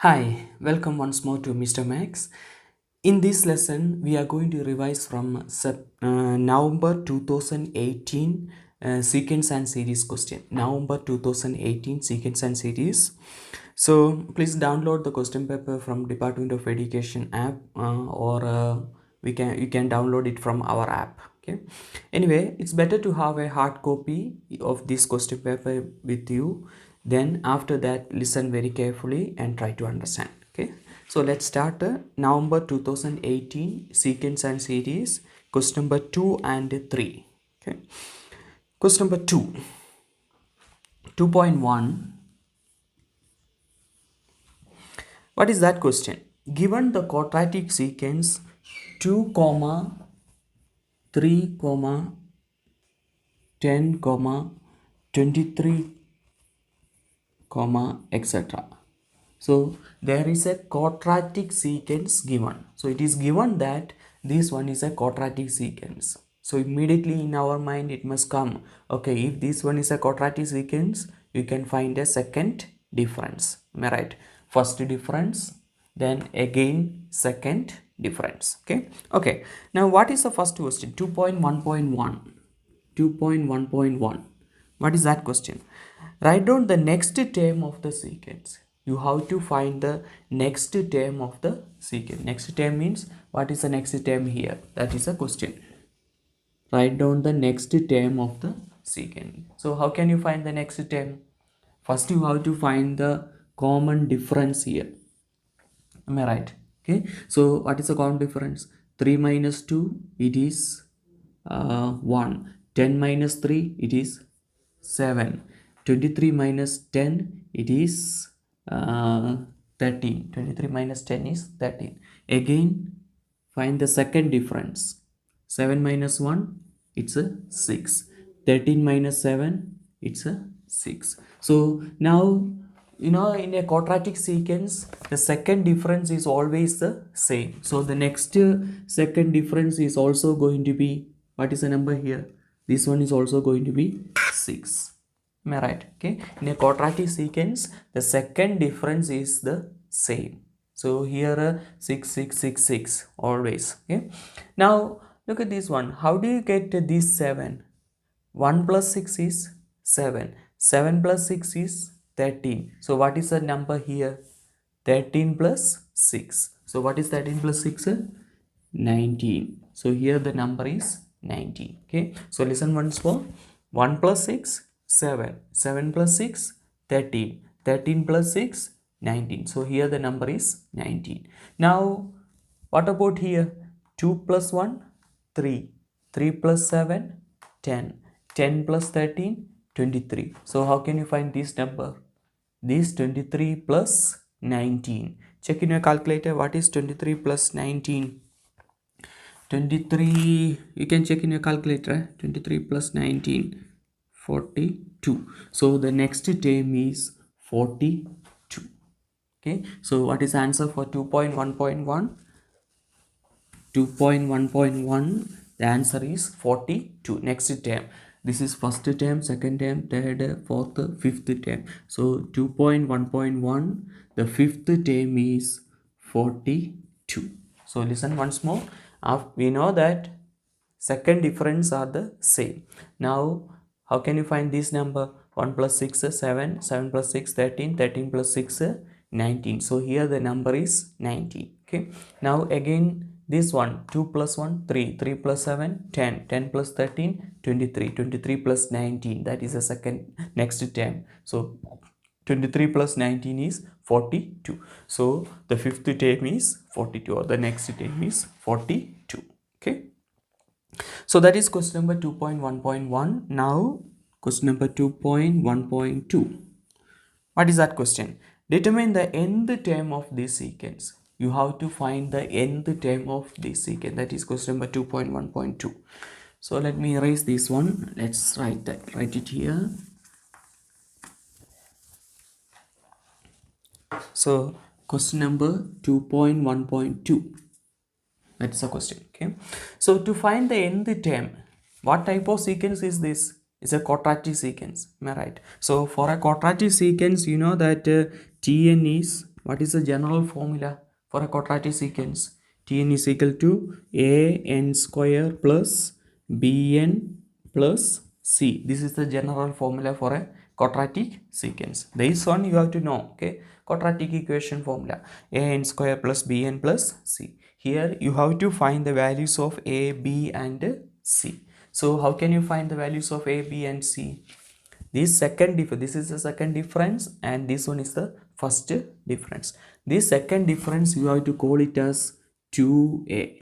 Hi, welcome once more to Mr. Max. In this lesson, we are going to revise from November 2018 sequence and series question. November 2018 sequence and series. So please download the question paper from Department of Education app or you can download it from our app. Okay. Anyway, it's better to have a hard copy of this question paper with you. Then after that, listen very carefully and try to understand. Okay. So let's start November 2018 sequence and series question number 2 and 3. Okay. Question number 2. 2.1. What is that question? Given the quadratic sequence 2, 3, 10, 23, etc. So there is a quadratic sequence given. So it is given that this one is a quadratic sequence. So immediately in our mind it must come, okay, if this one is a quadratic sequence, you can find a second difference. Am I right? First difference, then again second difference. Okay. Now what is the first question? 2.1.1. 2.1.1. What is that question? Write down the next term of the sequence. You have to find the next term of the sequence. Next term means what is the next term here? That is a question. Write down the next term of the sequence. So how can you find the next term? First you have to find the common difference here. Am I right? Okay. So what is the common difference? 3 minus 2, it is 1. 10 minus 3, it is 7. 23 minus 10, it is 13. 23 minus 10 is 13. Again, find the second difference. 7 minus 1, it's a 6. 13 minus 7, it's a 6. So now, in a quadratic sequence, the second difference is always the same. So the next second difference is also going to be, what is the number here? This one is also going to be 6. Am I right? Okay. In a quadratic sequence, the second difference is the same. So here 6, 6, 6, 6 always. Okay. Now look at this one. How do you get this 7? 1 plus 6 is 7. 7 plus 6 is 13. So what is the number here? 13 plus 6. So what is 13 plus 6? 19. So here the number is 19. Okay. So listen once more. 1 plus 6, 7. 7 plus 6, 13. 13 plus 6, 19. So here the number is 19. Now what about here? 2 plus 1, 3. 3 plus 7, 10. 10 plus 13, 23. So how can you find this number? This 23 plus 19. Check in your calculator. What is 23 plus 19? 23, you can check in your calculator. 23 plus 19, 42. So the next term is 42. Okay. So what is the answer for 2.1.1? 2.1.1, the answer is 42. Next term. This is first term, second term, third, fourth, fifth term. So 2.1.1, the fifth term is 42. So listen once more. We know that second difference are the same. Now how can you find this number? 1 plus 6 is 7. 7 plus 6, 13. 13 plus 6 19. So here the number is 19. Okay. Now again this one, 2 plus 1, 3. 3 plus 7, 10. 10 plus 13, 23. 23 plus 19, that is the second next term. So 23 plus 19 is 42. So the fifth term is 42, or the next term is 42. Okay. So that is question number 2.1.1. Now question number 2.1.2. What is that question? Determine the nth term of this sequence. You have to find the nth term of this sequence. That is question number 2.1.2. So let me erase this one. Let's write it here. So question number 2.1.2. That's the question. Okay. So to find the nth term, what type of sequence is this? It's a quadratic sequence. Am I right? So for a quadratic sequence, you know that Tn is what is the general formula for a quadratic sequence? Tn is equal to an square plus bn plus c. This is the general formula for a quadratic sequence. This one you have to know. Okay, quadratic equation formula: an square plus bn plus c. Here you have to find the values of a, b and c. So how can you find the values of a, b and c? This is the second difference, and this one is the first difference. This second difference you have to call it as 2a.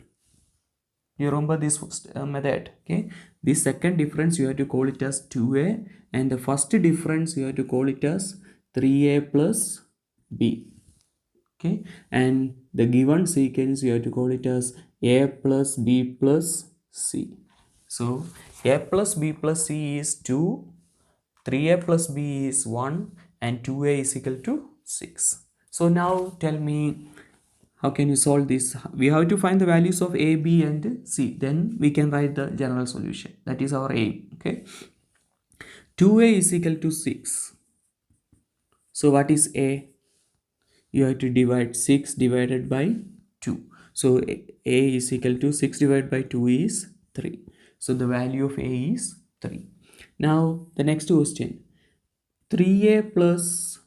You remember this method? Okay, this second difference you have to call it as 2a, and the first difference you have to call it as 3a plus b. Okay, and the given sequence you have to call it as a plus b plus c. So a plus b plus c is 2, 3a plus b is 1, and 2a is equal to 6. So now tell me, how can you solve this? We have to find the values of a, b and c. Then we can write the general solution. That is our aim. Okay, 2a is equal to 6. So what is a? You have to divide 6 divided by 2. So a is equal to 6 divided by 2 is 3. So the value of a is 3. Now the next question, 3a plus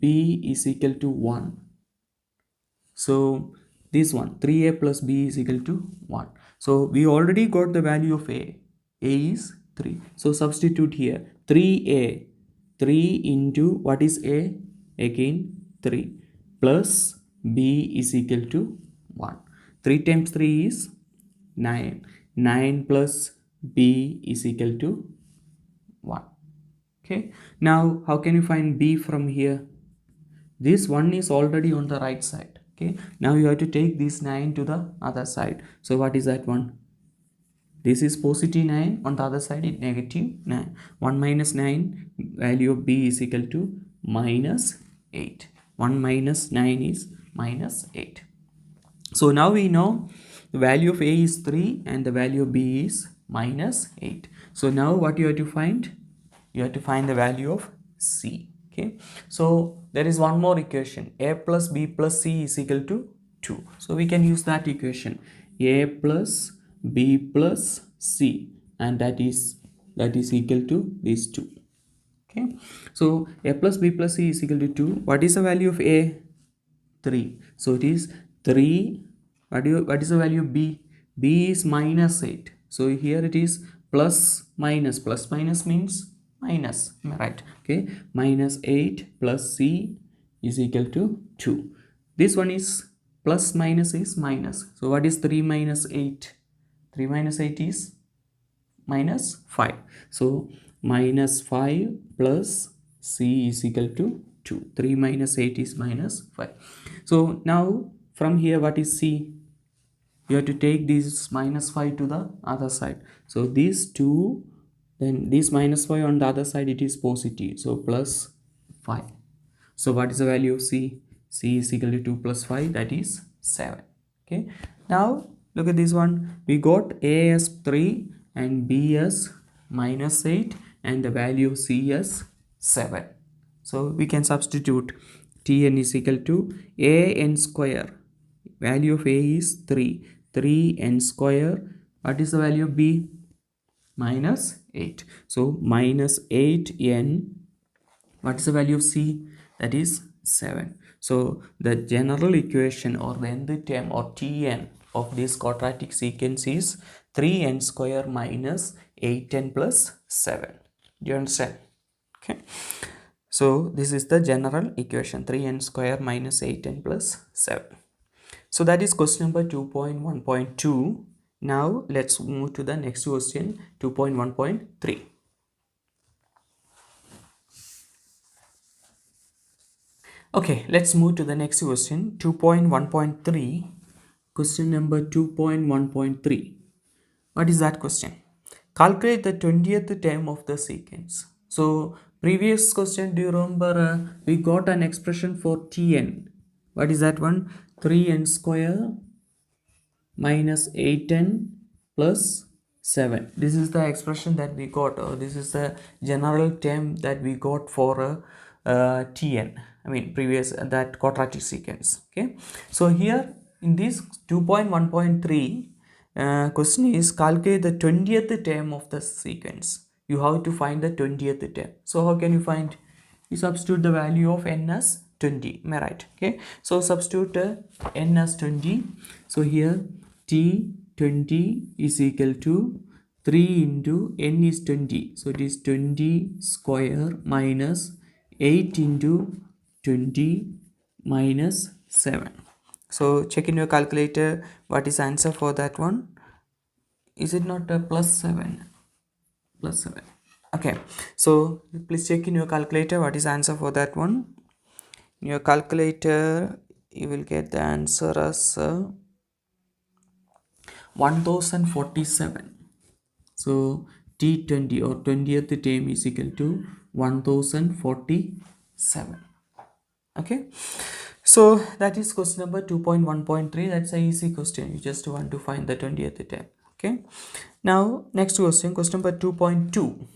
b is equal to 1. So this one, 3a plus b is equal to 1. So we already got the value of a. A is 3. So substitute here 3a. 3 into what is a? Again 3 plus b is equal to 1. 3 times 3 is 9. 9 plus b is equal to 1. Okay. Now how can you find b from here? This 1 is already on the right side. Okay. Now you have to take this 9 to the other side. So what is that one? This is positive 9. On the other side it negative 9. 1 minus 9, value of b is equal to minus 8. 1 minus 9 is minus 8. So now we know the value of a is 3 and the value of b is minus 8. So now what you have to find? You have to find the value of c. Okay, so there is one more equation, a plus b plus c is equal to 2. So we can use that equation, a plus b plus c, and that is equal to these two. Okay, so a plus b plus c is equal to 2. What is the value of a? 3. So it is 3. What is the value of b? B is minus 8. So here it is plus minus. Plus minus means minus, right? Okay, minus 8 plus c is equal to 2. This one is plus minus is minus. So what is 3 minus 8? 3 minus 8 is minus 5. So minus 5 plus c is equal to 2. 3 minus 8 is minus 5. So now from here what is c? You have to take this minus 5 to the other side. So these 2, then this minus 5 on the other side it is positive. So plus 5. So what is the value of c? C is equal to 2 plus 5, that is 7. Okay. Now look at this one. We got a as 3 and b as minus 8 and the value of c as 7. So we can substitute Tn is equal to an square. Value of a is 3. 3n square. What is the value of b? Minus 8. So minus 8n. What is the value of c? That is 7. So the general equation or the nth term or Tn of this quadratic sequence is 3n square minus 8n plus 7. Do you understand? Okay. So this is the general equation, 3n square minus 8n plus 7. So that is question number 2.1.2. Now let's move to the next question, 2.1.3. Okay, let's move to the next question, 2.1.3. Question number 2.1.3. What is that question? Calculate the 20th term of the sequence. So previous question, do you remember we got an expression for Tn. What is that one? 3n square minus 8n plus 7. This is the expression that we got, or this is the general term that we got for Tn, I mean previous that quadratic sequence. Okay, so here in this 2.1.3 question is calculate the 20th term of the sequence. You have to find the 20th term. So how can you find? You substitute the value of n as 20. Am I right? Okay, so substitute n as 20. So here t20 is equal to 3 into n is 20, so it is 20 square minus 8 into 20 minus 7. So check in your calculator what is answer for that one. Is it not a plus 7? Plus 7. Okay, so please check in your calculator what is answer for that one. In your calculator you will get the answer as 1047. So T20 or 20th term is equal to 1047. Okay, so that is question number 2.1.3. That's a easy question. You just want to find the 20th term. Okay, now next question, question number 2.2.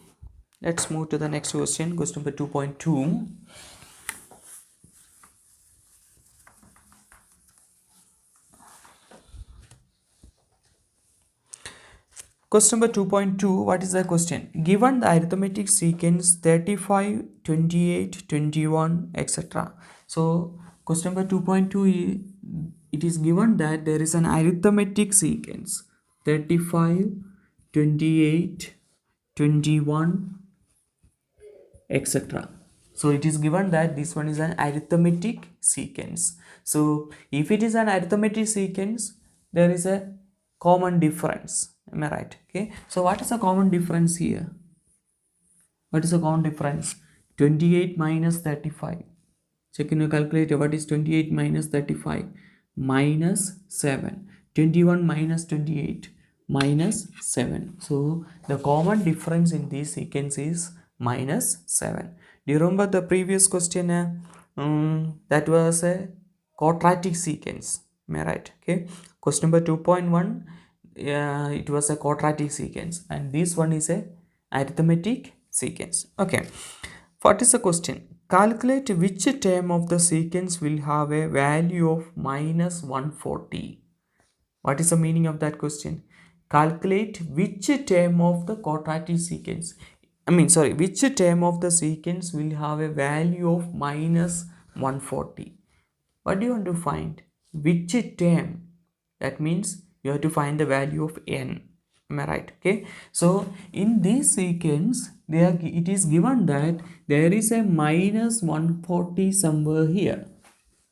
Let's move to the next question, question number 2.2. Question number 2.2, what is the question? Given the arithmetic sequence 35, 28, 21, etc. So question number 2.2, it is given that there is an arithmetic sequence 35, 28, 21, etc. So it is given that this one is an arithmetic sequence. So if it is an arithmetic sequence, there is a common difference. Am I right? Okay, so what is the common difference here? What is the common difference? 28 minus 35. Check in your calculator. What is 28 minus 35? Minus 7. 21 minus 28 minus 7. So the common difference in this sequence is minus 7. Do you remember the previous question? That was a quadratic sequence. Am I right? Okay, question number 2.1, it was a quadratic sequence, and this one is a arithmetic sequence. Okay, what is the question? Calculate which term of the sequence will have a value of minus 140. What is the meaning of that question? Calculate which term of the quadratic sequence, which term of the sequence will have a value of minus 140. What do you want to find? Which term? That means you have to find the value of n. Am I right? Okay, so in this sequence it is given that there is a minus 140 somewhere here.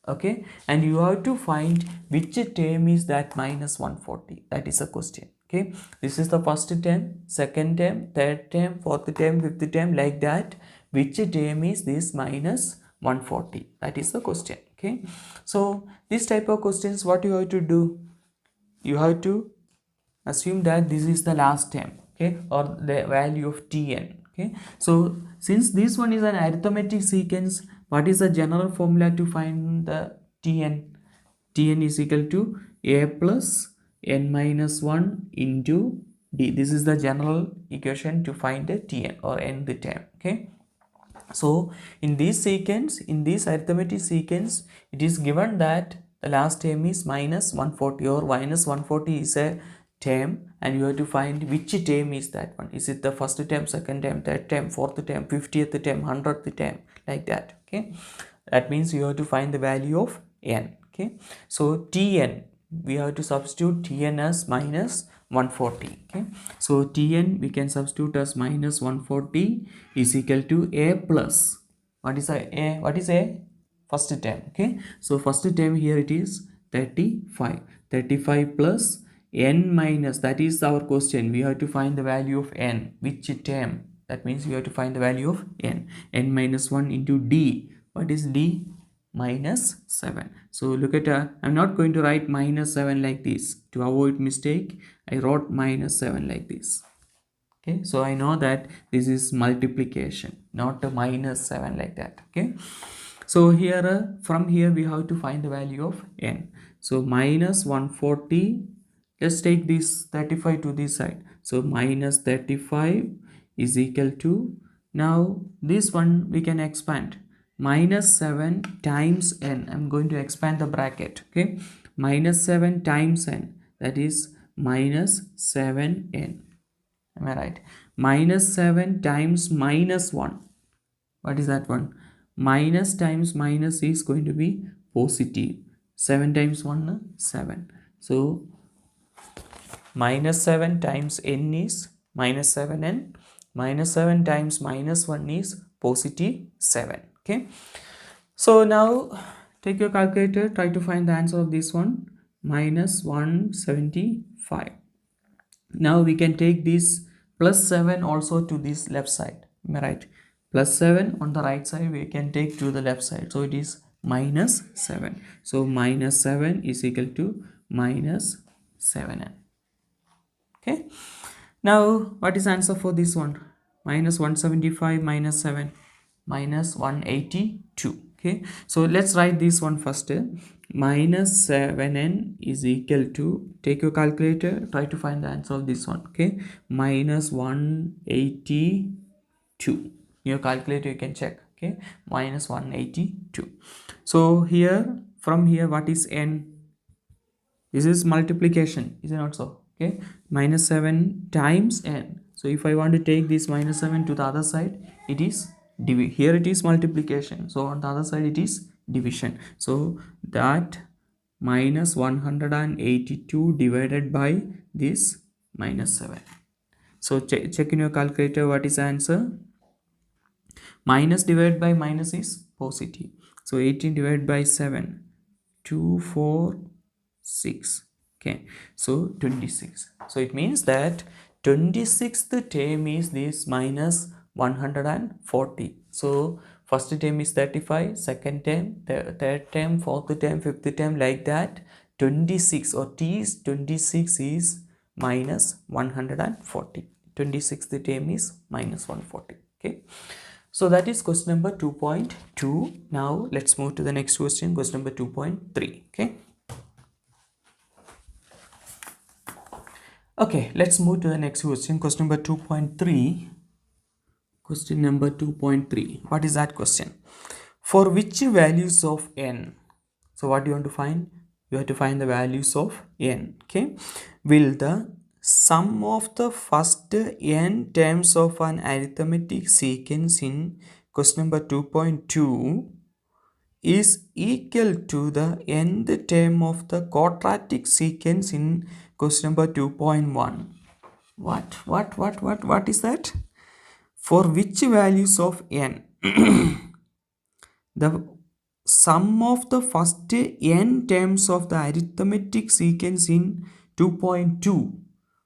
Okay, and you have to find which term is that minus 140. That is the question. Okay, this is the first term, second term, third term, fourth term, fifth term, like that. Which term is this minus 140? That is the question. Okay, so this type of questions, what you have to do? You have to assume that this is the last term, okay, or the value of Tn. Okay, so since this one is an arithmetic sequence, what is the general formula to find the Tn? Tn is equal to a plus n minus 1 into d. This is the general equation to find the Tn or nth term. Okay, so in this sequence, in this arithmetic sequence, it is given that the last term is minus 140, or minus 140 is a term, and you have to find which term is that one. Is it the first term, second term, third term, fourth term, 50th term, 100th term, like that. Okay, that means you have to find the value of n. Okay, so Tn, we have to substitute Tn as minus 140. Okay, so Tn we can substitute as minus 140 is equal to a plus, what is a? What is a? First term. Okay, so first term here it is 35. 35 plus n minus, that is our question. We have to find the value of n. Which term? That means we have to find the value of n. N minus 1 into d. What is d? Minus 7. So look at, I'm not going to write minus 7 like this. To avoid mistake, I wrote minus 7 like this. Okay, so I know that this is multiplication, not a minus 7 like that. Okay, so here from here we have to find the value of n. So minus 140, let's take this 35 to this side. So minus 35 is equal to, now this one we can expand. minus 7 times n. I'm going to expand the bracket. Okay, minus 7 times n, that is minus 7n. Am I right? Minus 7 times minus 1. What is that one? Minus times minus is going to be positive. 7 times 1, 7. So minus 7 times n is minus 7n. Minus 7 times minus 1 is positive 7. Okay. So now take your calculator, try to find the answer of this one. Minus 175. Now we can take this plus 7 also to this left side. Am I right? Plus 7 on the right side we can take to the left side. So it is minus 7. So minus 7 is equal to minus 7n. Okay. Now what is answer for this one? Minus 175 minus 7, minus 182. Okay. So let's write this one first. Minus 7n is equal to, take your calculator, try to find the answer of this one. Okay, minus 182. Your calculator you can check. Okay, minus 182. So here, from here, what is n? This is multiplication, is it not so? Okay, minus 7 times n. So if I want to take this minus 7 to the other side, it is here it is multiplication, so on the other side it is division. So that minus 182 divided by this minus 7. So check in your calculator what is the answer. Minus divided by minus is positive. So 18 divided by 7, 246. Okay, so 26. So it means that 26th term is this minus 140. So first term is 35, second term, third term, fourth term, fifth term, like that. 26 or t is 26 is minus 140. 26th term is minus 140. Okay. So that is question number 2.2. Now let's move to the next question, question number 2.3. Okay. Okay, let's move to the next question, question number 2.3. Question number 2.3. What is that question? For which values of n? So what do you want to find? You have to find the values of n. Okay. Will the sum of the first n terms of an arithmetic sequence in question number 2.2 is equal to the nth term of the quadratic sequence in question number 2.1. What is that? For which values of n? The sum of the first n terms of the arithmetic sequence in 2.2.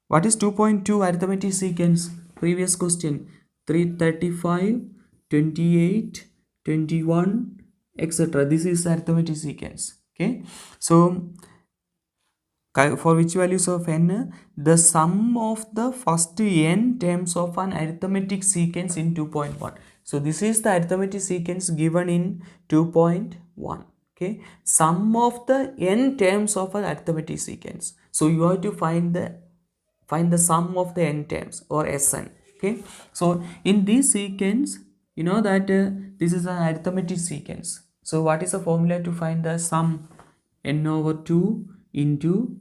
What is 2.2 arithmetic sequence? Previous question, 335, 28, 21, etc. This is arithmetic sequence. Okay. So for which values of n? The sum of the first n terms of an arithmetic sequence in 2.1. So this is the arithmetic sequence given in 2.1. Okay, sum of the n terms of an arithmetic sequence. So you have to find the sum of the n terms, or Sn. Okay, so in this sequence, you know that this is an arithmetic sequence. So what is the formula to find the sum? N over 2 into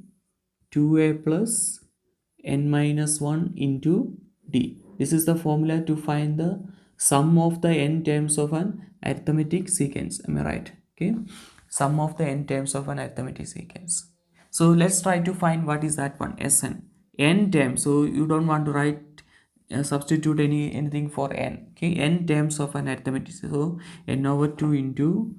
2a plus n minus 1 into d. This is the formula to find the sum of the n terms of an arithmetic sequence. Am I right? Okay, sum of the n terms of an arithmetic sequence. So let's try to find what is that one, Sn. N terms. So you don't want to write substitute anything for n. Okay, n terms of an arithmetic. So n over 2 into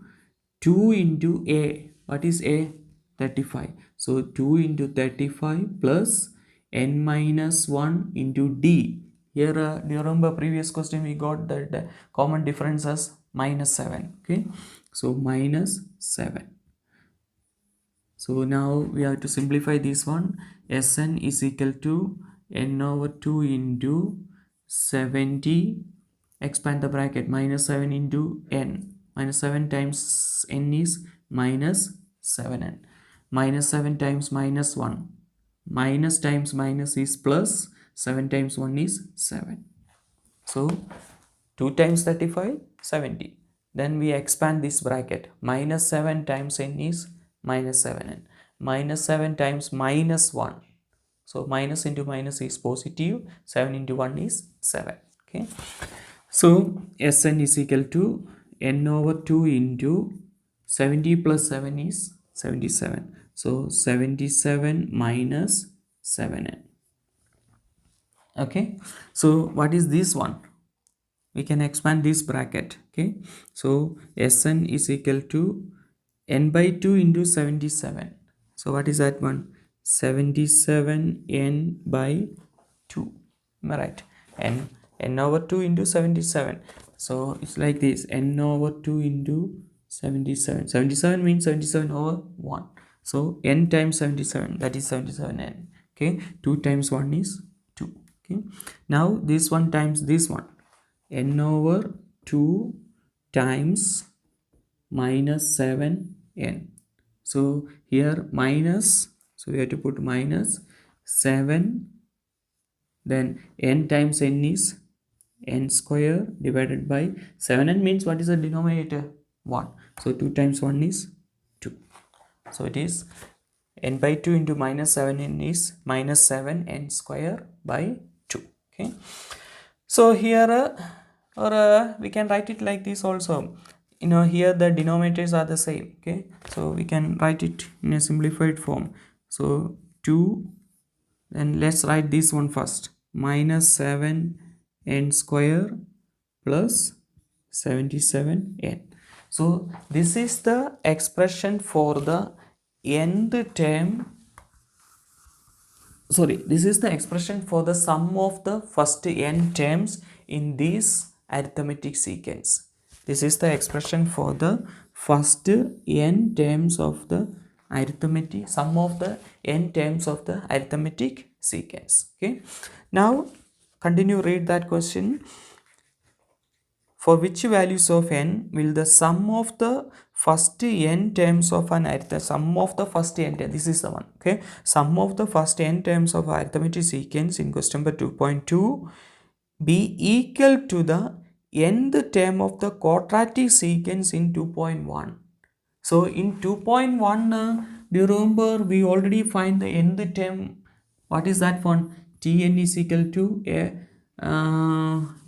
2 into a. What is a? 35. So 2 into 35 plus n minus 1 into d. Here do you remember previous question we got that the common difference as minus 7. Okay, so minus 7. So now we have to simplify this one. Sn is equal to n over 2 into 70, expand the bracket, minus 7 into n. Minus 7 times n is minus 7n. Minus 7 times minus 1. Minus times minus is plus. 7 times 1 is 7. So 2 times 35, 70. then we expand this bracket. Minus 7 times n is minus 7n. Minus 7 times minus 1. So minus into minus is positive. 7 into 1 is 7. Okay. So Sn is equal to n over 2 into 70 plus 7 is 77. So 77 minus 7n. Okay. So what is this one? We can expand this bracket. Okay. So Sn is equal to n by 2 into 77. So what is that one? 77n by 2. Am I right? n over 2 into 77. So it's like this, n over 2 into 77. 77 means 77 over 1. So n times 77, that is 77n. Okay. 2 times 1 is 2. Okay. Now this one times this one, n over 2 times minus 7n. So here minus, so we have to put minus 7, then n times n is n square divided by 7n means what is the denominator? 1. So 2 times 1 is 2. So it is n by 2 into minus 7n is minus 7n square by 2. Okay. So here we can write it like this also. Here the denominators are the same. Okay. So we can write it in a simplified form. So 2, then let's write this one first. Minus 7n square plus 77n. So this is the expression for the nth term. Sorry, this is the expression for the sum of the first n terms in this arithmetic sequence. This is the expression for the first n terms of the arithmetic, sum of the n terms of the arithmetic sequence. Okay. Now continue, read that question. For which values of n will the sum of the first n terms of an arithmetic, sum of the first n terms, this is the one. Okay. Sum of the first n terms of arithmetic sequence in question number 2.2 be equal to the nth term of the quadratic sequence in 2.1. So in 2.1, do you remember we already find the nth term? What is that one? Tn is equal to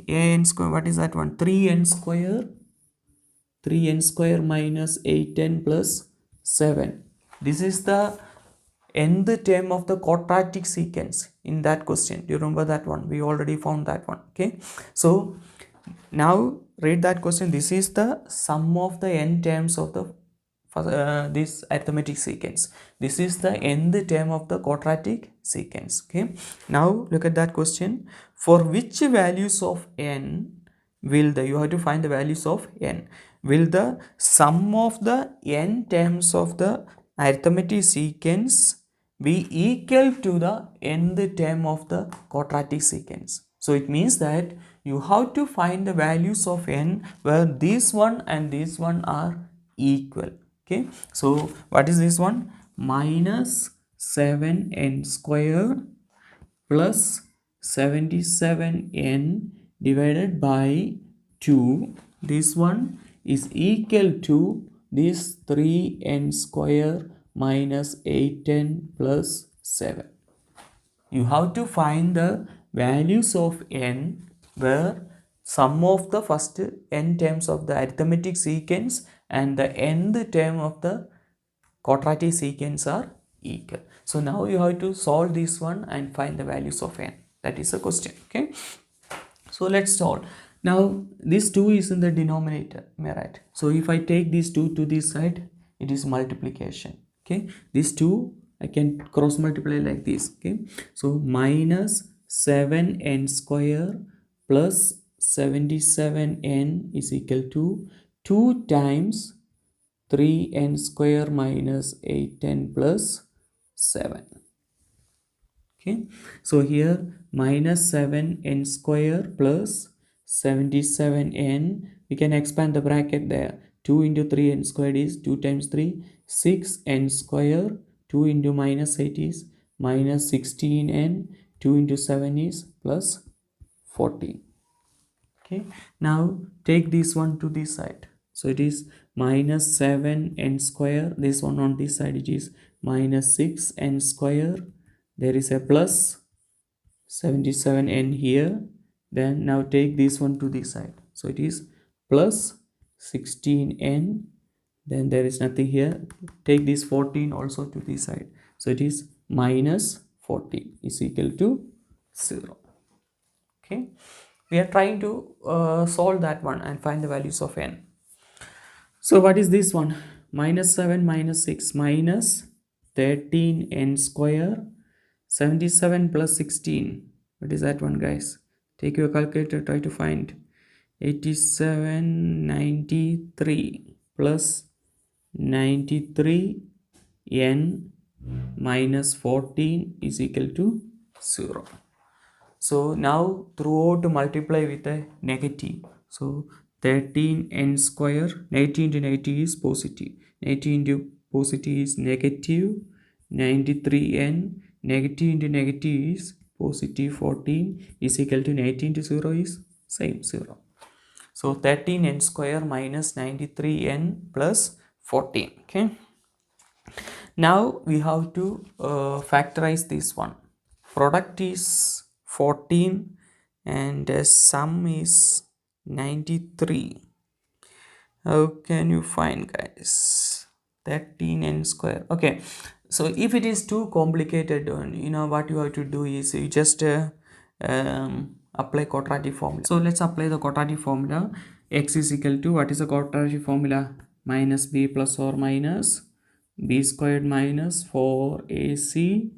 an square. What is that one? 3n square. 3n square minus 8n plus 7. This is the nth term of the quadratic sequence in that question. Do you remember that one? We already found that one. Okay. So now read that question. This is the sum of the n terms of the this arithmetic sequence. This is the nth term of the quadratic sequence. Okay. Now look at that question. For which values of n will the, you have to find the values of n, will the sum of the n terms of the arithmetic sequence be equal to the nth term of the quadratic sequence. So it means that you have to find the values of n where this one and this one are equal. Okay. So what is this one? Minus 7n square plus 77n divided by 2. This one is equal to this 3n square minus 8n plus 7. You have to find the values of n where sum of the first n terms of the arithmetic sequence and the nth term of the quadratic sequence are equal. So now you have to solve this one and find the values of n. That is the question. Okay. So let's solve. Now this 2 is in the denominator. Am I right? So if I take this 2 to this side, it is multiplication. Okay. This 2 I can cross multiply like this. Okay. So minus 7n square plus 77n is equal to 2 times 3n square minus 8n plus 7. Okay. So here minus 7n square plus 77n, we can expand the bracket there. 2 into 3n squared is 2 times 3, 6n square. 2 into minus 8 is minus 16n. 2 into 7 is plus 14. Okay. Now take this one to this side. So it is minus 7n square. This one on this side it is minus 6n square. There is a plus 77n here. Then now take this one to this side. So it is plus 16n. Then there is nothing here. Take this 14 also to this side. So it is minus 14 is equal to 0. Okay. We are trying to solve that one and find the values of n. So what is this one? Minus 7 minus 6 minus 13n square. 77 plus 16. What is that one, guys? Take your calculator, try to find. 8793 plus 93 n minus 14 is equal to 0. So now throughout multiply with a negative. So 13n square, 19 into negative is positive. 19 into positive is negative 93n. Negative into negative is positive 14 is equal to 19 to 0 is same 0. So 13n square minus 93n plus 14. Okay. Now we have to factorize this one. Product is 14 and sum is 93. How can you find, guys? 13n square. Okay. So if it is too complicated, what you have to do is you just apply quadratic formula. So let's apply the quadratic formula. X is equal to, what is the quadratic formula? Minus b plus or minus b squared minus 4ac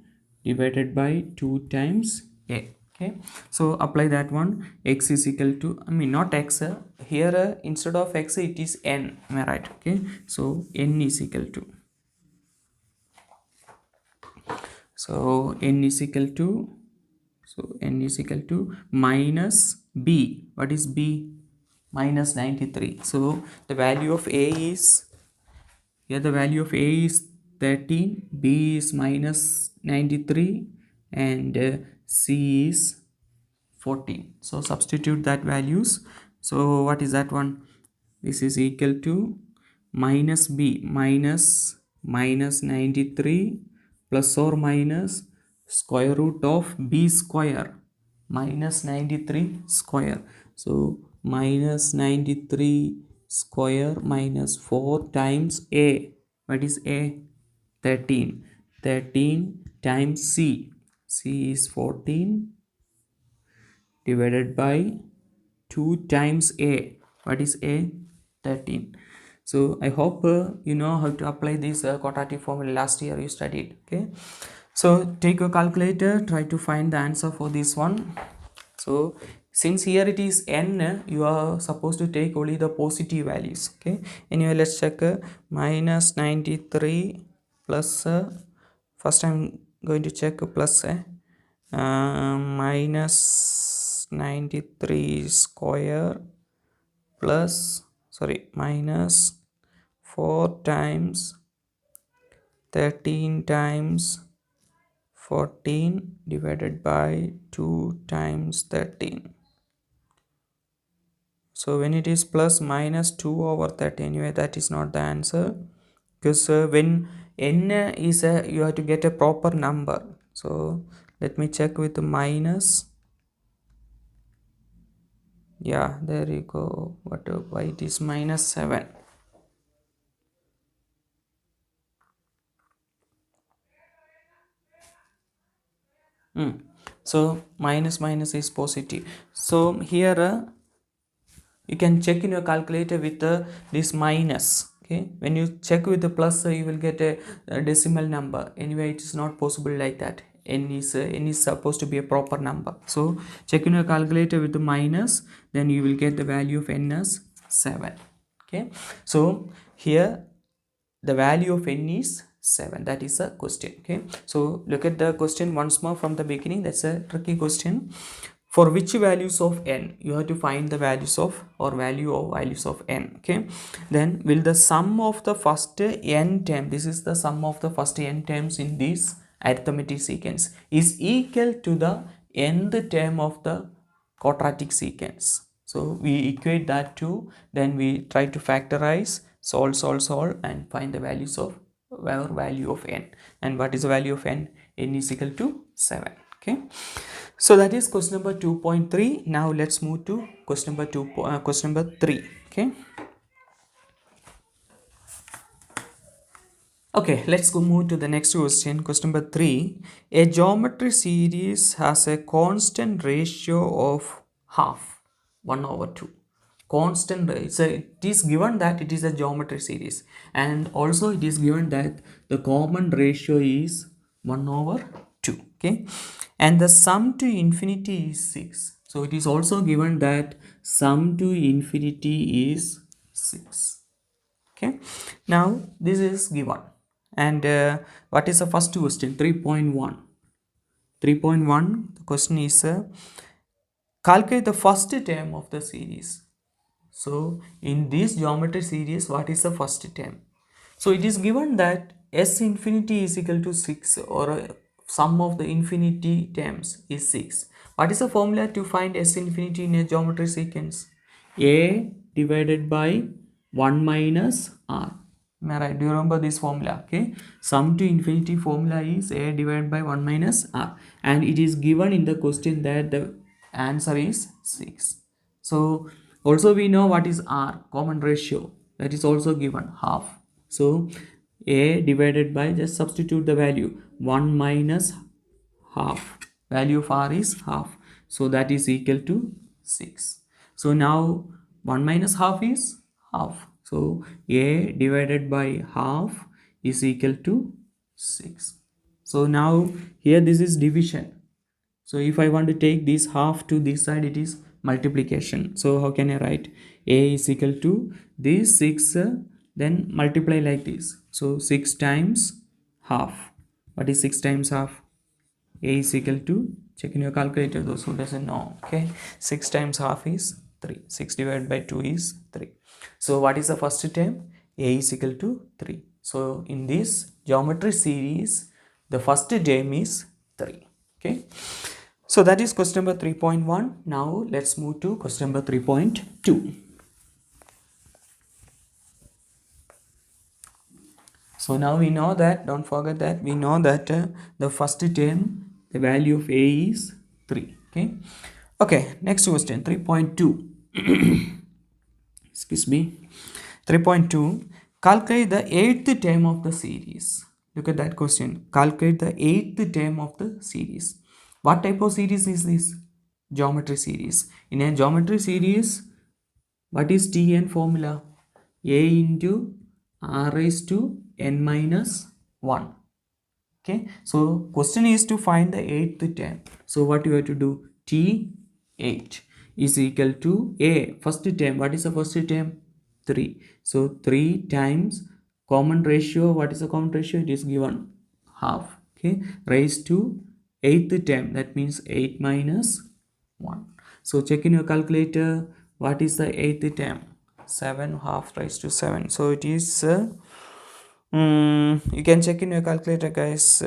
divided by 2 times a. Okay, so apply that one. X is equal to, not x here, instead of x it is n, am I right? Okay, so n is equal to, n is equal to minus b. What is b? Minus 93. So the value of a is, here the value of a is 13, b is minus 93 and c is 14. So substitute that values. So what is that one? This is equal to minus b minus 93 plus or minus square root of b square minus 93 square. So minus 93 square minus 4 times a. What is a? 13. 13 times c. C is 14 divided by 2 times a. What is a? 13. So I hope you know how to apply this quadratic formula. Last year you studied. Okay, so take your calculator, try to find the answer for this one. So since here it is n, you are supposed to take only the positive values. Okay, anyway, let's check. Minus 93 plus first I'm going to check plus minus 93 square plus minus 4 times 13 times 14 divided by 2 times 13. So when it is plus minus 2 over 30, anyway that is not the answer, because when n is you have to get a proper number. So let me check with the minus. Yeah, there you go. Why it is minus 7? So minus is positive. So here you can check in your calculator with this minus. Okay, when you check with the plus, you will get a decimal number. Anyway, it is not possible like that. N is supposed to be a proper number. So check in your calculator with the minus, then you will get the value of n as 7. Okay, so here the value of n is 7. That is a question. Okay, so look at the question once more from the beginning. That's a tricky question. For which values of n, you have to find the values of values of n. Okay, then will the sum of the first n term, this is the sum of the first n terms in this arithmetic sequence, is equal to the nth term of the quadratic sequence. So we equate that to, then we try to factorize, solve and find the values of our value of n. And what is the value of n? N is equal to 7. Okay, so that is question number 2.3. Now let's move to question number 3. Okay. Okay, let's go move to the next question. Question number 3. A geometry series has a constant ratio of half, 1 over 2. Constant, it is given that it is a geometry series, and also it is given that the common ratio is 1 over 2. Okay, and the sum to infinity is 6. So it is also given that sum to infinity is 6. Okay, now this is given. And what is the first question? 3.1. 3.1, the question is calculate the first term of the series. So in this geometry series, what is the first term? So it is given that s infinity is equal to 6, or sum of the infinity terms is 6. What is the formula to find s infinity in a geometry sequence? A divided by 1 minus r. Am I right? Do you remember this formula? Okay, sum to infinity formula is a divided by 1 minus r, and it is given in the question that the answer is 6. So also we know what is r, common ratio, that is also given, half. So a divided by, just substitute the value, 1 minus half, value of r is half, so that is equal to 6. So now 1 minus half is half, so a divided by half is equal to 6. So now here this is division. So if I want to take this half to this side, it is multiplication. So how can I write? A is equal to this 6, then multiply like this. So 6 times half. What is 6 times half? A is equal to, check in your calculator, those who doesn't know. Okay, 6 times half is 3. 6 divided by 2 is 3. So what is the first term? A is equal to 3. So in this geometry series, the first term is 3. Okay, so that is question number 3.1. Now let's move to question number 3.2. So now we know that, don't forget that, we know that the first term, the value of a is 3. Okay, okay, next question, 3.2. Excuse me. 3.2, calculate the 8th term of the series. Look at that question. Calculate the 8th term of the series. What type of series is this? Geometry series. In a geometry series, what is Tn formula? A into r raised to n minus 1. Okay, so question is to find the 8th term. So what you have to do? T8 is equal to a, first term. What is the first term? 3. So 3 times common ratio. What is the common ratio? It is given, half. Okay, raised to 8th term, that means 8 minus 1. So check in your calculator, what is the 8th term? 7 half raised to 7. So it is you can check in your calculator, guys,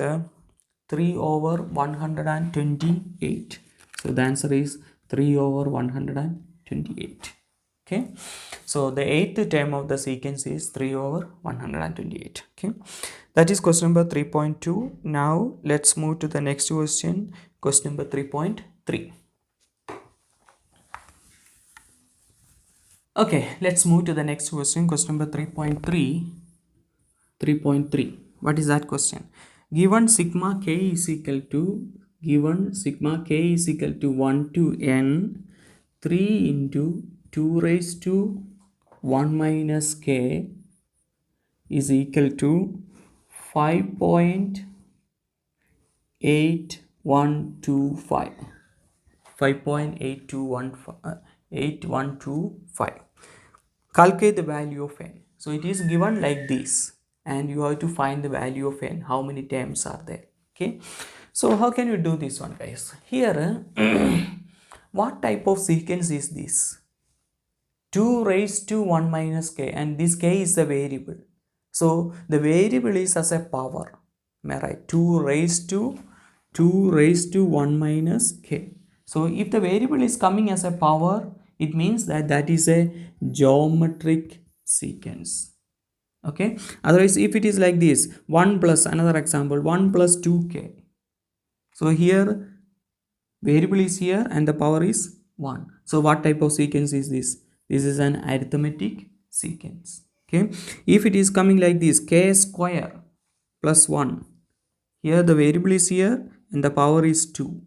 3 over 128. So the answer is 3 over 128. Okay, so the 8th term of the sequence is 3 over 128. Okay, that is question number 3.2. Now let's move to the next question, question number 3.3. Okay, let's move to the next question, question number 3.3. 3.3, what is that question? Given sigma k is equal to, 1 to n, 3 into 2 raised to 1 minus k is equal to 5.8125. 5.8125. Calculate the value of n. So it is given like this, and you have to find the value of n, how many terms are there. Okay, so how can you do this one, guys? Here what type of sequence is this? 2 raised to 1 minus k, and this k is the variable. So the variable is as a power. Am I right? 2 raised to 1 minus k. So if the variable is coming as a power, it means that that is a geometric sequence. Okay, otherwise if it is like this, 1 plus, another example, 1 plus 2k. So here variable is here and the power is 1. So what type of sequence is this? This is an arithmetic sequence. Okay, if it is coming like this, k square plus 1, here the variable is here and the power is 2.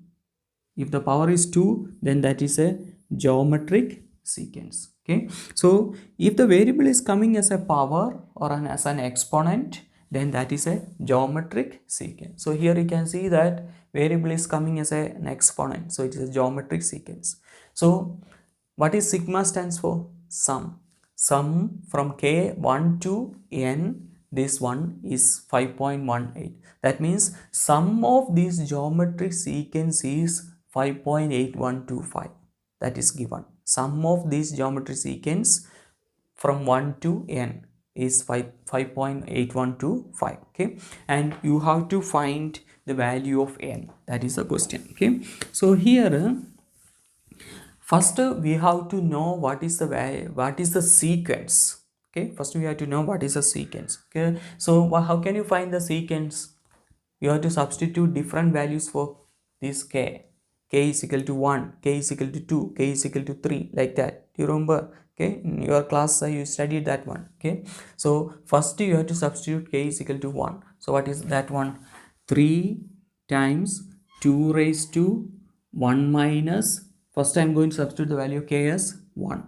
If the power is 2, then that is a geometric sequence. Okay, so if the variable is coming as a power or as an exponent, then that is a geometric sequence. So here you can see that variable is coming as an exponent, so it is a geometric sequence. So what is sigma stands for? Sum. Sum from k1 to n, this one is 5.18. That means sum of this geometric sequence is 5.8125. That is given. Sum of this geometry sequence from 1 to n is 5.8125. Okay, and you have to find the value of n. That is the question. Okay, so here first we have to know what is the sequence. Okay, first we have to know what is a sequence. Okay, so how can you find the sequence? You have to substitute different values for this k. K is equal to 1, k is equal to 2, k is equal to 3, like that. Do you remember? Okay, in your class you studied that one. Okay, so first you have to substitute k is equal to 1. So what is that one? 3 times 2 raised to 1 minus, first I am going to substitute the value of k as 1,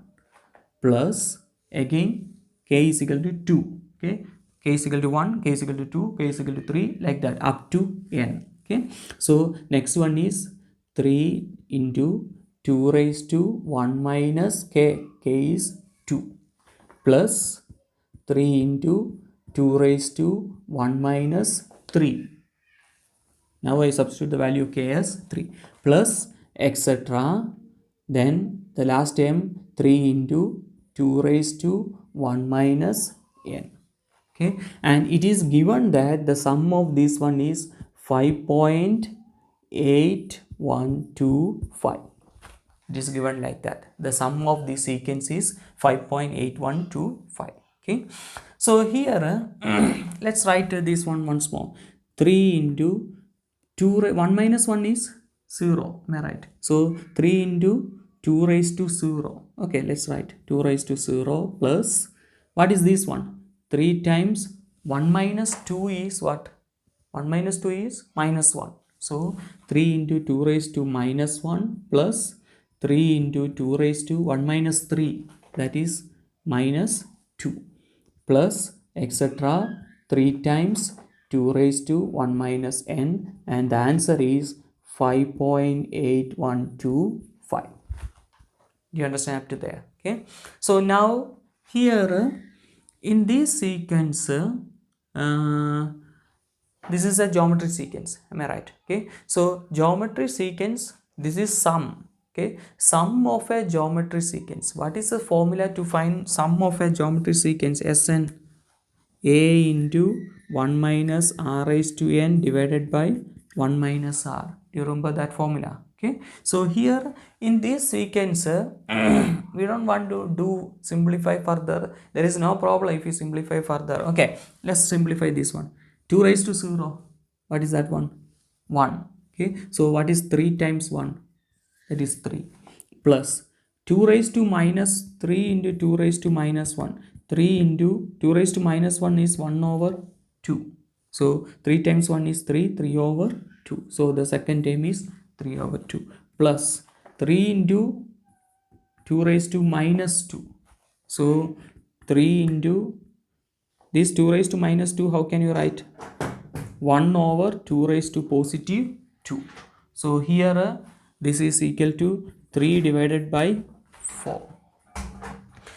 plus again k is equal to 2. Okay, k is equal to 1, k is equal to 2, k is equal to 3, like that up to n. Okay, so next one is 3 into 2 raised to 1 minus k, k is 2, plus 3 into 2 raised to 1 minus 3. Now I substitute the value of k as 3, plus etc. Then the last term 3 into 2 raised to 1 minus n. Okay, and it is given that the sum of this one is 5.8125. It is given like that. The sum of this sequence is 5.8125. Okay, so here let's write this one once more. 3 into 2, 1 minus 1 is 0. Am I right? So 3 into 2 raised to 0. Okay, let's write 2 raised to 0 plus, what is this one? 3 times 1 minus 2 is what? 1 minus 2 is minus 1. So 3 into 2 raised to minus 1 plus 3 into 2 raised to 1 minus 3, that is minus 2, plus etc. 3 times 2 raised to 1 minus n, and the answer is 5.8125. Do you understand up to there? Okay, so now here in this sequence this is a geometry sequence. Am I right? Okay, so geometry sequence, this is sum. Okay, sum of a geometry sequence. What is the formula to find sum of a geometry sequence? Sn a into 1 minus r raised to n divided by 1 minus r. Do you remember that formula? Okay, so here in this sequence we don't want to do simplify further. There is no problem if you simplify further. Okay, let's simplify this one. 2 raised to 0, what is that one? 1. Okay, so what is 3 times 1? That is 3, plus 2 raised to minus 3 into 2 raised to minus 1. 3 into 2 raised to minus 1 is 1 over 2. So 3 times 1 is 3, 3 over 2. So the second term is 3 over 2, plus 3 into 2 raised to minus 2. So 3 into this 2 raised to minus 2, how can you write? 1 over 2 raised to positive 2. So here this is equal to 3 divided by 4.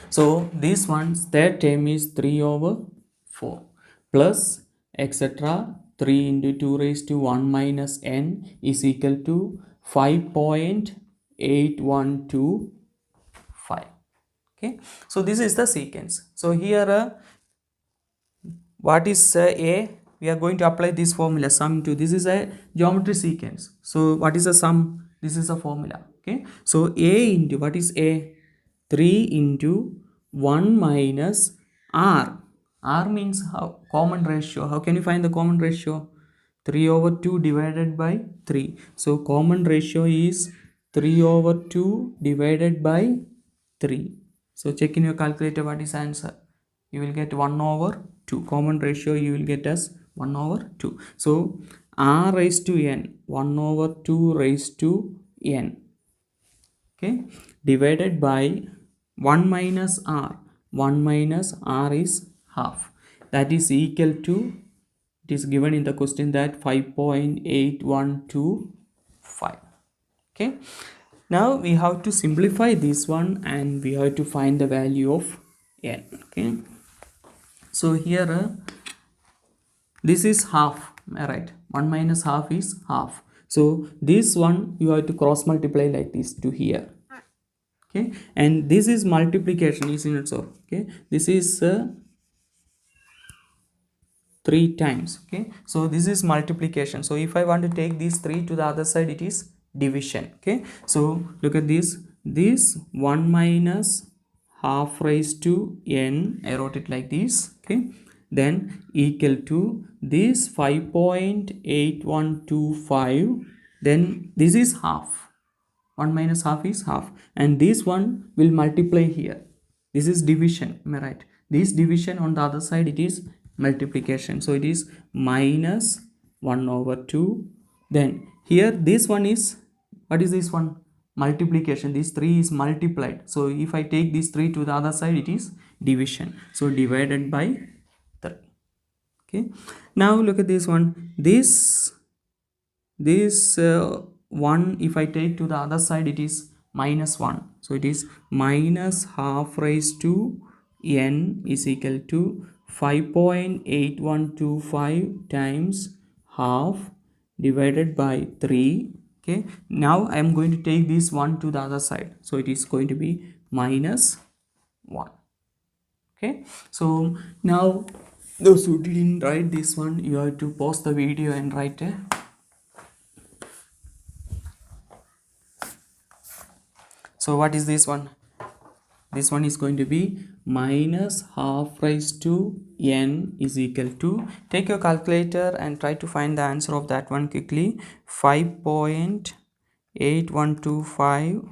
So this one's third term is 3 over 4, plus etc. 3 into 2 raised to 1 minus n is equal to 5.8125. Okay, so this is the sequence. So here what is a? We are going to apply this formula, sum to, this is a geometry sequence. So what is the sum? This is a formula. Okay, so a into, what is a? 3 into 1 minus r. R means how? Common ratio. How can you find the common ratio? 3 over 2 divided by 3. So common ratio is 3 over 2 divided by 3. So check in your calculator what is answer. You will get 1 over 2. Common ratio you will get as 1 over 2. So r raised to n, 1 over 2 raised to n, okay, divided by 1 minus r. 1 minus r is half. That is equal to, it is given in the question that 5.8125. okay, now we have to simplify this one and we have to find the value of n. Okay, so here this is half, right? 1 minus half is half. So this one you have to cross multiply like this to here. Okay, and this is multiplication, isn't it? So okay, this is 3 times. Okay, so this is multiplication. So if I want to take these 3 to the other side, it is division. Okay, so look at this. This 1 minus half raised to n, I wrote it like this. Okay, then equal to this 5.8125, then this is half. 1 minus half is half, and this one will multiply here. This is division, am I right? This division on the other side, it is multiplication. So it is minus 1 over 2. Then here this one is, what is this one? Multiplication. This 3 is multiplied. So if I take this 3 to the other side, it is division. So divided by 3. Okay, now look at this one. This 1, if I take to the other side, it is minus 1. So it is minus half raised to n is equal to 5.8125 times half divided by 3. Okay, now I am going to take this 1 to the other side. So it is going to be minus 1. Okay, so now those who didn't write this one, you have to pause the video and write a. So what is this one? This one is going to be minus half raised to n is equal to, take your calculator and try to find the answer of that one quickly. 5.8125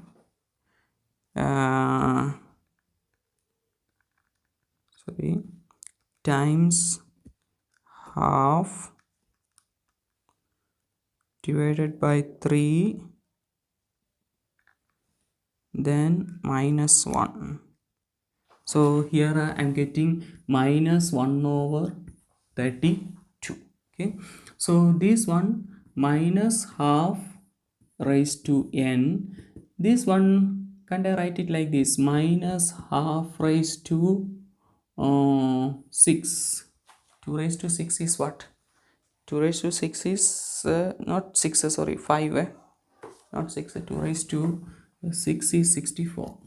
times half divided by 3, then minus 1. So here I am getting minus 1 over 32. Okay, so this one minus half raised to n. This one, can't I write it like this? Minus half raised to 6. 2 raised to 6 is what? 2 raised to 6 is not 6, sorry, 5, not 6. 2 raised to 6 is 64.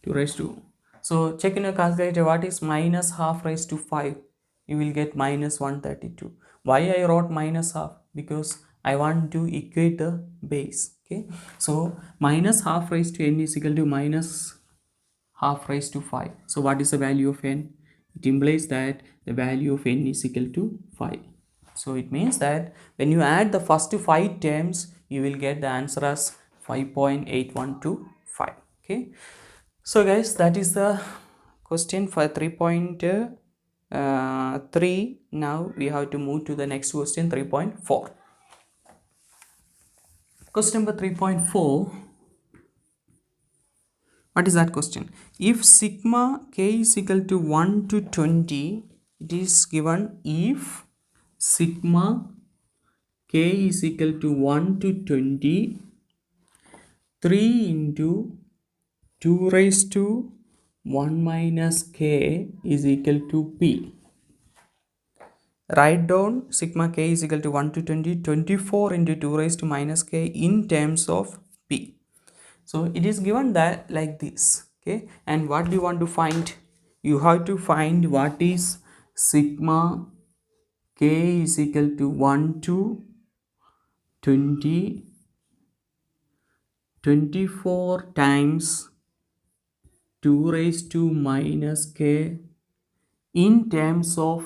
2 raised to. So check in your calculator what is minus half raised to 5. You will get minus 132. Why I wrote minus half? Because I want to equate the base. Okay, so minus half raised to n is equal to minus half raised to 5. So what is the value of n? It implies that the value of n is equal to 5. So it means that when you add the first 5 terms, you will get the answer as 5.8125. Okay, so guys, that is the question for 3.3. Now we have to move to the next question, 3.4. Question number 3.4. What is that question? If sigma k is equal to 1 to 20, it is given if sigma k is equal to 1 to 20, 3 into 2 raised to 1 minus k is equal to p. Write down sigma k is equal to 1 to 20, 24 into 2 raised to minus k in terms of p. So it is given that like this. Okay, and what do you want to find? You have to find what is sigma k is equal to 1 to 20 24 times 2 raised to minus k in terms of,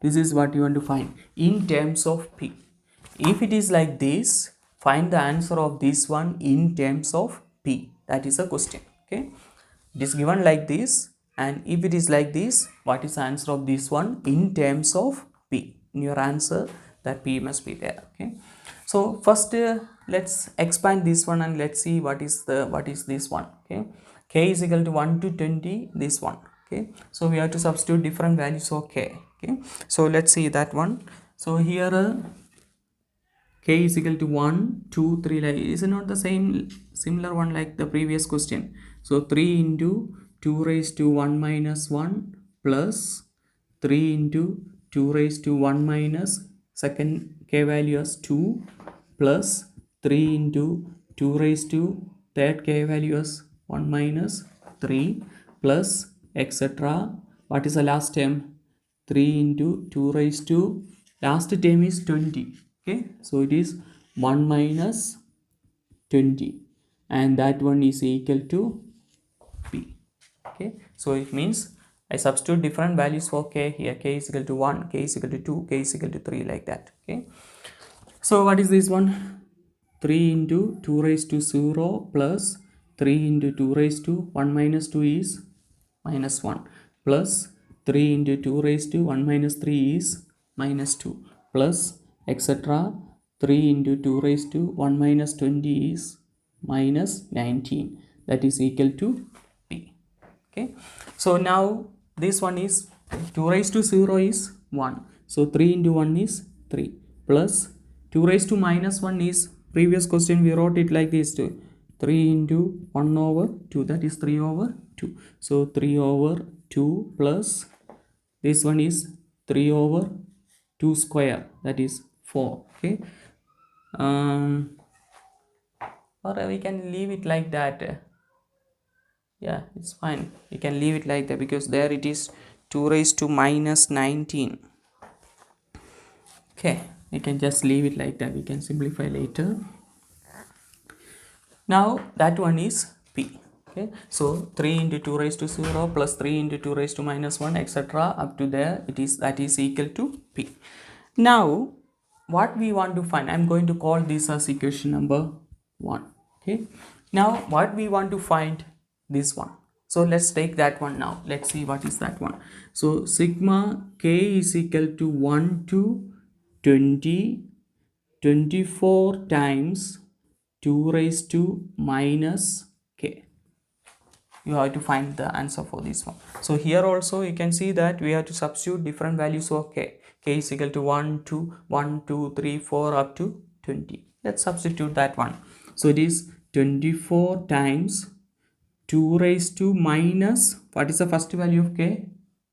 this is what you want to find, in terms of p. If it is like this, find the answer of this one in terms of p. That is a question. Okay, it is given like this, and if it is like this, what is the answer of this one in terms of p? In your answer, that p must be there. Okay, so first let's expand this one and let's see what is this one. Okay, k is equal to 1 to 20, this one. Okay, so we have to substitute different values for k. Okay, so let's see that one. So here k is equal to 1, 2, 3, like, is it not the same similar one like the previous question? So 3 into 2 raised to 1 minus 1 plus 3 into 2 raised to 1 minus second k value as 2 plus 3 into 2 raised to third k value as 1 minus 3 plus etc. What is the last term? 3 into 2 raised to, last term is 20. Okay, so it is 1 minus 20, and that one is equal to p. Okay, so it means I substitute different values for k here. K is equal to 1, k is equal to 2, k is equal to 3, like that. Okay, so what is this one? 3 into 2 raised to 0 plus 3 into 2 raised to 1 minus 2 is minus 1 plus 3 into 2 raised to 1 minus 3 is minus 2 plus etc. 3 into 2 raised to 1 minus 20 is minus 19, that is equal to p. Okay, so now this one is 2 raised to 0 is 1, so 3 into 1 is 3 plus 2 raised to minus 1 is, previous question we wrote it like this too, 3 into 1 over 2, that is 3 over 2, so 3 over 2 plus this one is 3 over 2 square, that is 4. Okay, or we can leave it like that. Yeah, it's fine, you can leave it like that because there it is 2 raised to minus 19. Okay, you can just leave it like that, we can simplify later. Now that one is p. Okay, so 3 into 2 raised to 0 plus 3 into 2 raised to minus 1 etc. up to there, it is, that is equal to p. Now what we want to find, I'm going to call this as equation number 1. Okay, now what we want to find, this one. So let's take that one now. Let's see what is that one. So sigma k is equal to 1 to 20, 24 times 2 raised to minus k. You have to find the answer for this one. So here also you can see that we have to substitute different values of k. K is equal to 1, 2, 1, 2, 3, 4 up to 20. Let's substitute that one. So it is 24 times 2 raised to minus, what is the first value of k?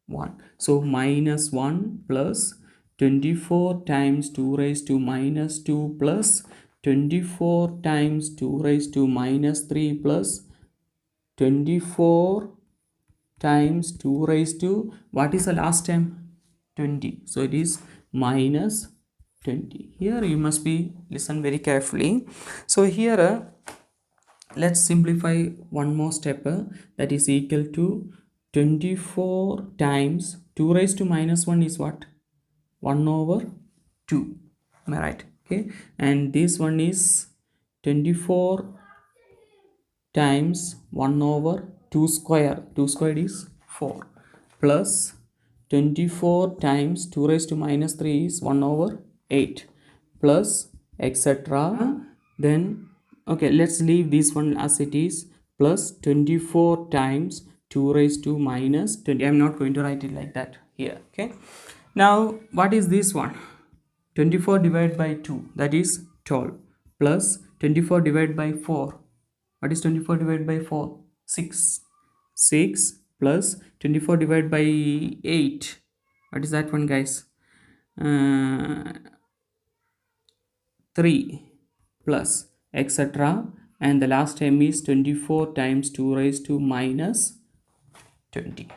1. So minus 1 plus 24 times 2 raised to minus 2 plus 24 times 2 raised to minus 3 plus 24 times 2 raised to, what is the last term? 20. So it is minus 20. Here you must be listen very carefully. So here let's simplify one more step, that is equal to 24 times 2 raised to minus 1 is what? 1 over 2. Am I right? Okay, and this one is 24 times 1 over 2 square. 2 squared is 4 plus 24 times 2 raised to minus 3 is 1 over 8 plus etc. Then okay, let's leave this one as it is, plus 24 times 2 raised to minus 20. I'm not going to write it like that here. Okay, now what is this one? 24 divided by 2, that is 12, plus 24 divided by 4. What is 24 divided by 4? 6. 6 plus 24 divided by 8. What is that one, guys? 3 plus etc. And the last term is 24 times 2 raised to minus 20.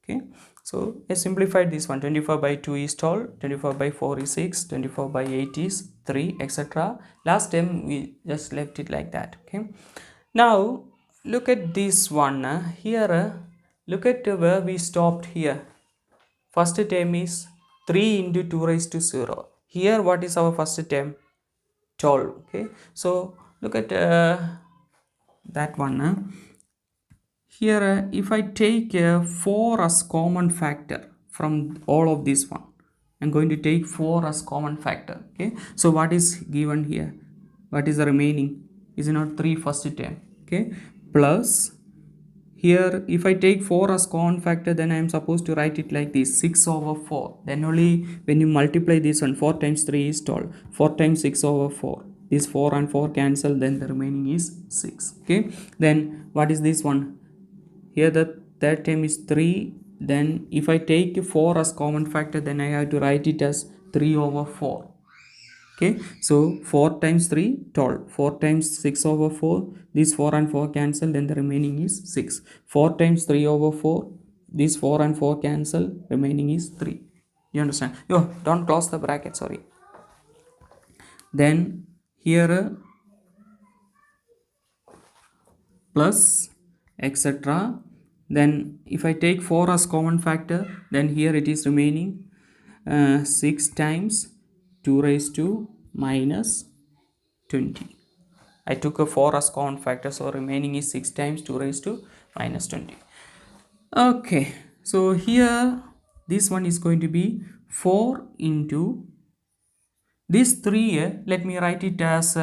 Okay, so I simplified this one. 24 by 2 is 12, 24 by 4 is 6, 24 by 8 is 3, etc. Last time we just left it like that. Okay, now look at this one here. Look at where we stopped here. First term is 3 into 2 raised to 0. Here what is our first term? 12. Okay, so look at that one. Here if I take 4 as common factor from all of this one, I'm going to take 4 as common factor. Okay, so what is given here? What is the remaining? Is it not 3 first term? Okay, plus here if I take 4 as common factor, then I am supposed to write it like this: 6 over 4. Then only when you multiply this one, 4 times 3 is 12, 4 times 6 over 4, this 4 and 4 cancel, then the remaining is 6. Okay, then what is this one? Here the third term is 3. Then if I take 4 as common factor, then I have to write it as 3 over 4. Okay, so 4 times 3, 12. 4 times 6 over 4, these 4 and 4 cancel, then the remaining is 6. 4 times 3 over 4, these 4 and 4 cancel, remaining is 3. You understand? Yo, don't close the bracket, sorry. Then here plus etc. Then if I take 4 as common factor, then here it is remaining 6 times 2 raised to minus 20. I took a 4 as common factor, so remaining is 6 times 2 raised to minus 20. Okay, so here this one is going to be 4 into this 3. Let me write it as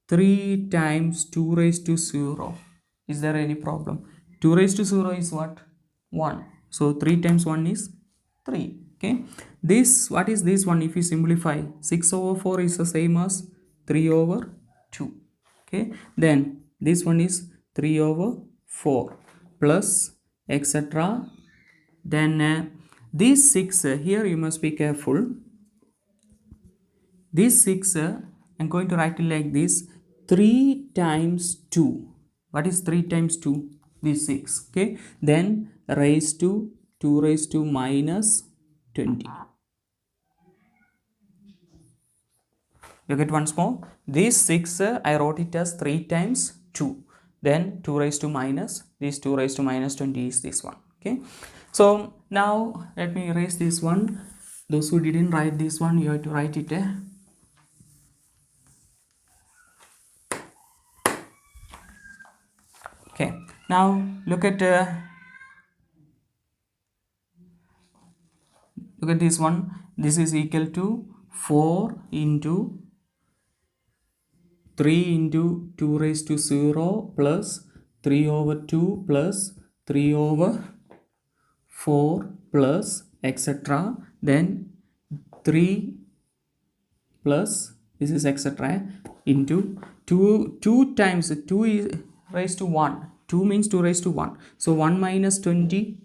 3 times 2 raised to 0. Is there any problem? 2 raised to 0 is what? 1. So 3 times 1 is 3. Okay. This, what is this one? If you simplify, 6 over 4 is the same as 3 over 2. Okay. Then this one is 3 over 4 plus etc. Then this 6 here you must be careful. This 6 I'm going to write it like this: 3 times 2. What is 3 times 2? This 6. Okay, then raised to 2 raised to minus 20. You get once more. This 6 I wrote it as 3 times 2. Then 2 raised to minus, this 2 raised to minus 20 is this one. Okay, so now let me erase this one. Those who didn't write this one, you have to write it. Okay, now look at this one. This is equal to 4 into 3 into 2 raised to 0 plus 3 over 2 plus 3 over 4 plus etc. Then 3 plus this is etc. into 2 times 2 is raised to 1. 2 means 2 raised to 1. So 1 minus 20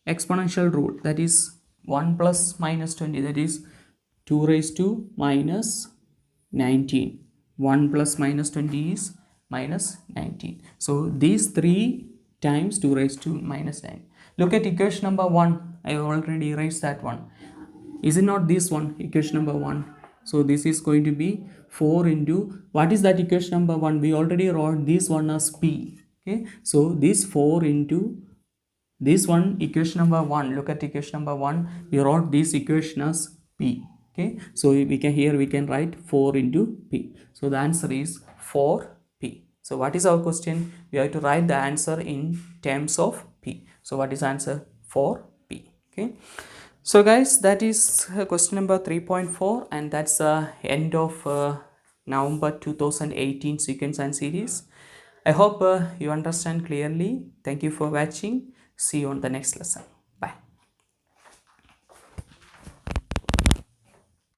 exponential rule, that is 1 plus minus 20, that is 2 raised to minus 19. 1 plus minus 20 is minus 19. So these 3 times 2 raised to minus 9. Look at equation number 1. I have already erased that one. Is it not this one, equation number 1? So this is going to be 4 into, what is that equation number 1? We already wrote this one as P. Okay, so this 4 into this one, equation number 1. Look at equation number 1. We wrote this equation as P. Okay, so we can write 4 into P. So the answer is 4P. So what is our question? We have to write the answer in terms of P. So what is answer? 4P. Okay. So guys, that is question number 3.4, and that's the end of November 2018 sequence and series. I hope you understand clearly. Thank you for watching. See you on the next lesson.